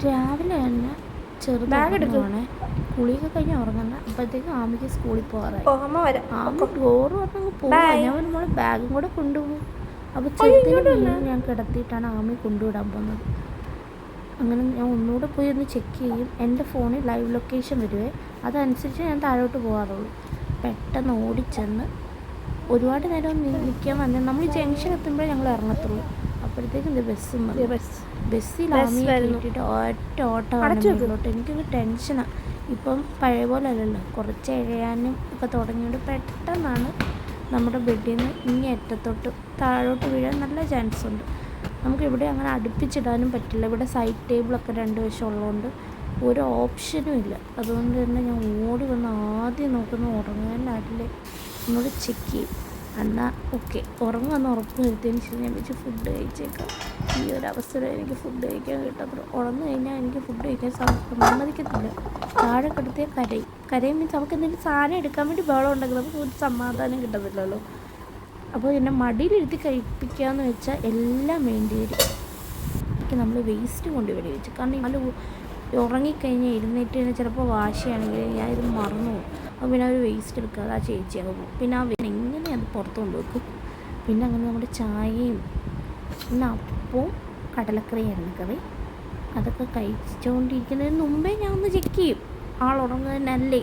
രാവിലെ തന്നെ ചെറുതാണേ കുളിയൊക്കെ കഴിഞ്ഞ് ഉറങ്ങുന്ന അപ്പോഴത്തേക്കും ആമിക്ക് സ്കൂളിൽ പോകാറായി. ആമി ഡോറ് പറഞ്ഞങ്ങ് പോവാ. ഞാൻ നമ്മളെ ബാഗും കൂടെ കൊണ്ടുപോകും. അപ്പോൾ ചെറുതിന് ഞാൻ കിടത്തിയിട്ടാണ് ആമി കൊണ്ടുവിടാൻ പോകുന്നത്. അങ്ങനെ ഞാൻ ഒന്നുകൂടെ പോയി ഒന്ന് ചെക്ക് ചെയ്യും. എൻ്റെ ഫോണിൽ ലൈവ് ലൊക്കേഷൻ വരുവേ, അതനുസരിച്ച് ഞാൻ താഴോട്ട് പോകാറുള്ളൂ. പെട്ടെന്ന് ഓടിച്ചെന്ന് ഒരുപാട് നേരം നിൽക്കാൻ വന്നത്. നമ്മൾ ജംഗ്ഷൻ എത്തുമ്പോഴേ ഞങ്ങൾ ഇറങ്ങത്തുള്ളൂ. അപ്പോഴത്തേക്കും ഇത് ബസ്സിൽ ആമിയെ കയറ്റിയിട്ട് ഒറ്റ ഓട്ടമാണ് വീട്ടിലോട്ട്. എനിക്കൊരു ടെൻഷനാണ്. ഇപ്പം പഴയ പോലെ അല്ലല്ലോ, കുറച്ച് എഴയാനും ഒക്കെ തുടങ്ങിയോണ്ട് പെട്ടെന്നാണ് നമ്മുടെ ബെഡിൽ നിന്ന് ഇങ്ങേ അറ്റത്തോട്ട് താഴോട്ട് വീഴാൻ നല്ല ചാൻസ് ഉണ്ട്. നമുക്കിവിടെ അങ്ങനെ അടുപ്പിച്ചിടാനും പറ്റില്ല. ഇവിടെ സൈഡ് ടേബിളൊക്കെ രണ്ട് വശം ഉള്ളതുകൊണ്ട് ഒരു ഓപ്ഷനും ഇല്ല. അതുകൊണ്ട് തന്നെ ഞാൻ ഓടി വന്ന് ആദ്യം നോക്കുന്ന ഉറങ്ങാനായിട്ടില്ലേ എന്നോട് ചെക്ക് ചെയ്യും. എന്നാൽ ഓക്കെ ഉറങ്ങുമെന്ന് ഉറപ്പ് വരുത്തിയതിന് ശേഷം ഞാൻ വെച്ച് ഫുഡ് കഴിച്ചേക്കാം. ഈ ഒരു അവസരം എനിക്ക് ഫുഡ് കഴിക്കാൻ കിട്ടത്തുള്ളൂ. ഉറങ്ങു കഴിഞ്ഞാൽ എനിക്ക് ഫുഡ് കഴിക്കാൻ സമ്മതിക്കത്തില്ല. താഴെ കിടത്തിയ കരയും മീൻസ് നമുക്ക് എന്തെങ്കിലും സാധനം എടുക്കാൻ വേണ്ടി ബഹളം ഉണ്ടെങ്കിൽ നമുക്ക് ഒരു സമാധാനം കിട്ടത്തില്ലല്ലോ. അപ്പോൾ എന്നെ മടിയിലിരുത്തി കഴിപ്പിക്കാമെന്ന് വെച്ചാൽ എല്ലാം വേണ്ടി വരും. എനിക്ക് നമ്മൾ വേസ്റ്റ് കൊണ്ടുവരി വെച്ചു. കാരണം നല്ല ഉറങ്ങിക്കഴിഞ്ഞാൽ എഴുന്നേറ്റ് കഴിഞ്ഞാൽ ചിലപ്പോൾ വാശിയാണെങ്കിൽ ഞാൻ ഇത് മറന്നു പോകും. അപ്പോൾ പിന്നെ ഒരു വേസ്റ്റ് എടുക്കാതെ ആ ചേച്ചി അങ്ങ് പോകും. പിന്നെ ആ എങ്ങനെ അത് പുറത്ത് കൊണ്ടുവെക്കും. പിന്നെ അങ്ങനെ നമ്മുടെ ചായയും പിന്നെ അപ്പവും കടലക്കറിയായിരുന്നു കറി. അതൊക്കെ കഴിച്ചുകൊണ്ടിരിക്കുന്നതിന് മുമ്പേ ഞാൻ ഒന്ന് ചെക്ക് ചെയ്യും ആൾ ഉറങ്ങുന്നതല്ലേ.